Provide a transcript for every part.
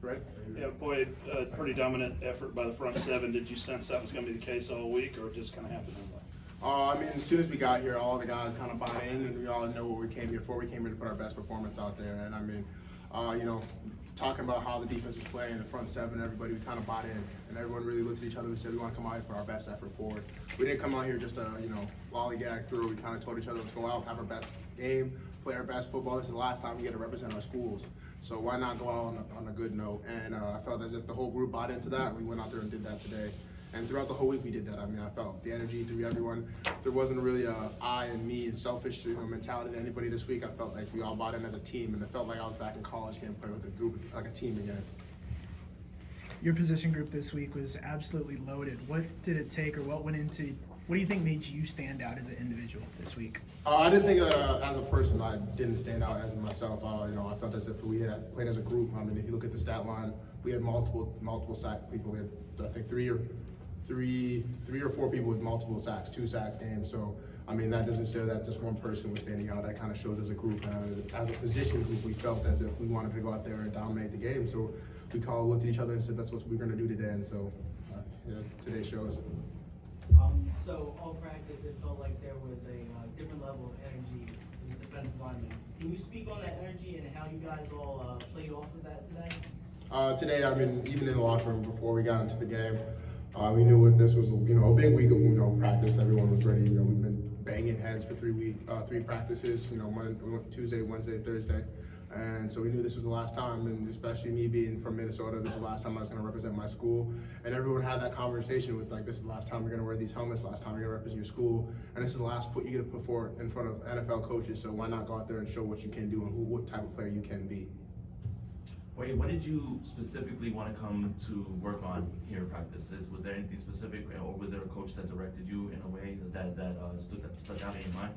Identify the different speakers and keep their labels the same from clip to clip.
Speaker 1: Greg?
Speaker 2: Yeah, boy, pretty dominant effort by the front seven. Did you sense that was going to be the case all week, or just kind of happened that way?
Speaker 1: I mean, as soon as we got here, all the guys kind of bought in, and we all know what we came here for. We came here to put our best performance out there, and I mean, talking about how the defense was playing, the front seven, everybody, we kind of bought in, and everyone really looked at each other and said, we want to come out here for our best effort forward. We didn't come out here just to, lollygag through. We kind of told each other, let's go out, have our best game, play our best football. This is the last time we get to represent our schools. So why not go out on a good note? And I felt as if the whole group bought into that. We went out there and did that today. And throughout the whole week we did that. I mean, I felt the energy through everyone. There wasn't really a I and me and selfish mentality to anybody this week. I felt like we all bought in as a team, and it felt like I was back in college getting playing with a group, like a team again.
Speaker 3: Your position group this week was absolutely loaded. What did it take, or what do you think made you stand out as an individual this week?
Speaker 1: I didn't think as a person I didn't stand out as myself. I felt as if we had played as a group. I mean, if you look at the stat line, we had multiple sack people. We had, I think, three or four people with multiple sacks, 2 sacks games. So, I mean, that doesn't show that just one person was standing out. That kind of shows as a group. As a position group, we felt as if we wanted to go out there and dominate the game. So we looked at each other and said, that's what we're going to do today. And so today shows.
Speaker 4: So all practice, it felt like there was a different level of energy in the defensive linemen. Can you speak on that energy and how you guys all played off of that today?
Speaker 1: Today, I mean, even in the locker room before we got into the game, we knew what this was. A big week of practice. Everyone was ready. We've been banging heads for 3 practices. Tuesday, Wednesday, Thursday. And so we knew this was the last time, and especially me being from Minnesota, this was the last time I was going to represent my school. And everyone had that conversation with, like, this is the last time we're going to wear these helmets, last time you're going to represent your school, and this is the last foot you're going to put forward in front of NFL coaches, so why not go out there and show what you can do and what type of player you can be.
Speaker 5: Wait, what did you specifically want to come to work on here in practices? Was there anything specific, or was there a coach that directed you in a way that stuck out in your mind?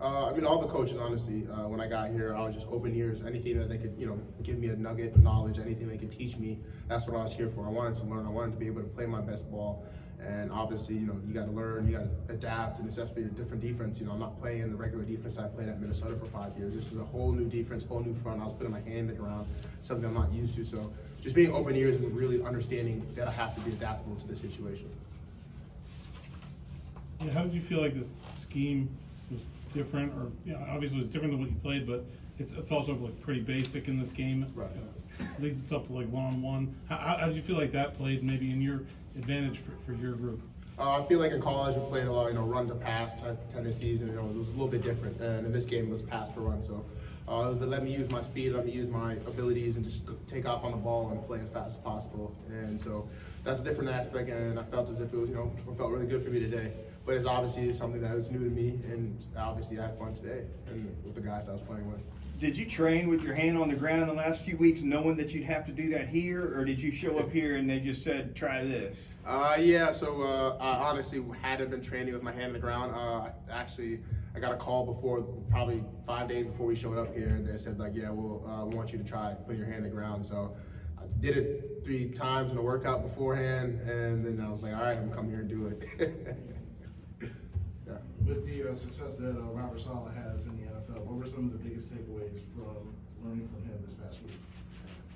Speaker 1: I mean, all the coaches, honestly, when I got here, I was just open ears. Anything that they could, give me a nugget of knowledge, anything they could teach me, that's what I was here for. I wanted to learn. I wanted to be able to play my best ball. And obviously, you got to learn, you got to adapt, and especially a different defense. I'm not playing the regular defense I played at Minnesota for 5 years. This is a whole new defense, whole new front. I was putting my hand in the ground, something I'm not used to. So just being open ears and really understanding that I have to be adaptable to the situation.
Speaker 6: Yeah, how did you feel like the scheme was different, or obviously it's different than what you played, but it's also like pretty basic in this game.
Speaker 1: Right.
Speaker 6: Leads itself to like one-on-one. How did you feel like that played maybe in your advantage for your group?
Speaker 1: I feel like in college we played a lot, run to pass type tendencies, and it was a little bit different. And in this game it was pass to run, so let me use my speed, let me use my abilities, and just take off on the ball and play as fast as possible. And so that's a different aspect, and I felt as if it was, it felt really good for me today. But it's obviously something that was new to me, and obviously I had fun today and with the guys I was playing with.
Speaker 7: Did you train with your hand on the ground the last few weeks knowing that you'd have to do that here, or did you show up here and they just said, try this?
Speaker 1: Yeah, so I honestly hadn't been training with my hand on the ground. I got a call before, probably 5 days before we showed up here, and they said, like, yeah, we want you to try putting your hand on the ground. So I did it 3 times in a workout beforehand, and then I was like, all right, I'm coming here and do it. Yeah.
Speaker 8: With the success that Robert Saleh has in the NFL, what were some of the biggest takeaways from learning from him this past week?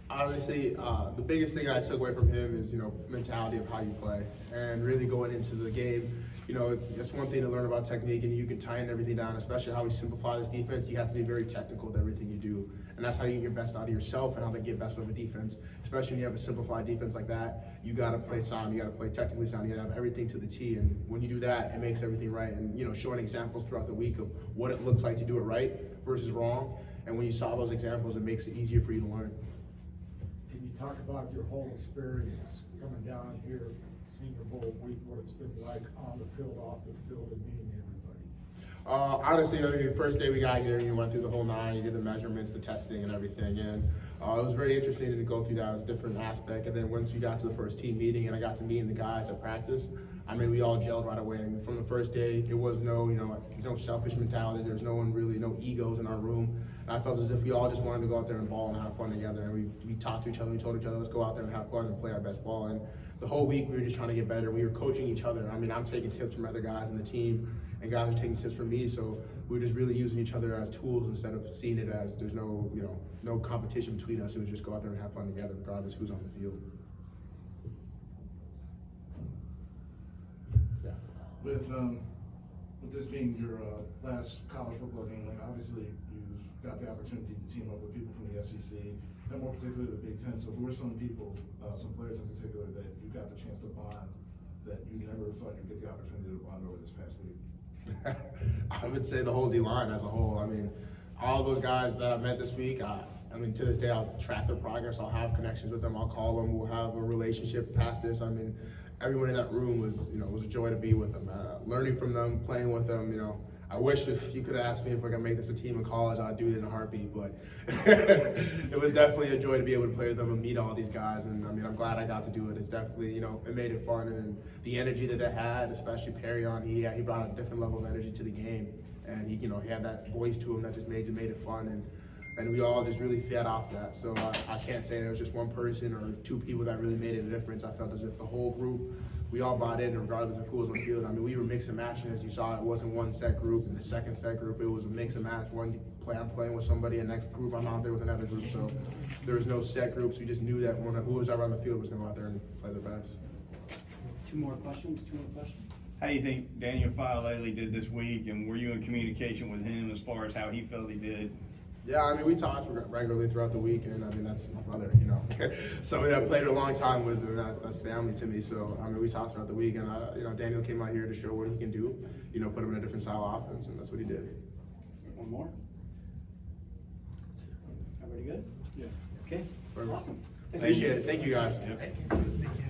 Speaker 1: Honestly, the biggest thing I took away from him is, mentality of how you play, and really going into the game. It's one thing to learn about technique, and you can tighten everything down, especially how we simplify this defense. You have to be very technical with everything you do, and that's how you get your best out of yourself and how they get best out of a defense. Especially when you have a simplified defense like that, you got to play sound, you got to play technically sound, you got to have everything to the T, and when you do that, it makes everything right. And showing examples throughout the week of what it looks like to do it right versus wrong, and when you saw those examples, it makes it easier for you to learn.
Speaker 9: Can you talk about your whole experience coming down here, Senior Bowl week, what it's been like on the field, off the field, and meeting everybody?
Speaker 1: Honestly, the first day we got here, you went through the whole 9, you did the measurements, the testing, and everything, and it was very interesting to go through that. It was a different aspect, and then once we got to the first team meeting and I got to meet the guys at practice, I mean, we all gelled right away. I mean, from the first day, it was no selfish mentality. There's no one really, no egos in our room. And I felt as if we all just wanted to go out there and ball and have fun together. And we talked to each other. We told each other, let's go out there and have fun and play our best ball. And the whole week, we were just trying to get better. We were coaching each other. I mean, I'm taking tips from other guys in the team, and guys are taking tips from me. So we were just really using each other as tools instead of seeing it as there's no competition between us. It was just go out there and have fun together, regardless who's on the field. Yeah.
Speaker 8: With this being your last college football game, like obviously you've got the opportunity to team up with people from the SEC, and more particularly the Big Ten. So who are some people, some players in particular that you got the chance to bond that you never thought you'd get the opportunity to bond over this past week?
Speaker 1: I would say the whole D-line as a whole. I mean, all those guys that I met this week, I mean, to this day, I'll track their progress. I'll have connections with them. I'll call them. We'll have a relationship past this. I mean, everyone in that room was a joy to be with them. Learning from them, playing with them. I wish if you could have asked me if I could make this a team in college, I'd do it in a heartbeat. But it was definitely a joy to be able to play with them and meet all these guys. And I mean, I'm glad I got to do it. It's definitely, it made it fun. And the energy that they had, especially Perry on, he brought a different level of energy to the game. And he had that voice to him that just made it fun. And we all just really fed off that. So I can't say there was just one person or two people that really made a difference. I felt as if the whole group, we all bought in regardless of who was on the field. I mean, we were mix and matching, as you saw. It wasn't one set group. And the second set group, it was a mix and match. One play I'm playing with somebody, and next group I'm out there with another group. So there was no set groups. We just knew that who was ever on the field was going to go out there and play their best.
Speaker 10: Two more questions?
Speaker 7: How do you think Daniel Faalele did this week, and were you in communication with him as far as how he felt he did?
Speaker 1: Yeah, I mean, we talked regularly throughout the week, and I mean, that's my brother, somebody I played a long time with, and that's family to me. So, I mean, we talked throughout the week, and, Daniel came out here to show what he can do, put him in a different style of offense, and that's what he did.
Speaker 10: One more? Everybody good?
Speaker 2: Yeah.
Speaker 10: Okay,
Speaker 1: Perfect.
Speaker 10: awesome.
Speaker 1: Appreciate it. Thank you, guys.
Speaker 7: Yep.
Speaker 3: Thank you.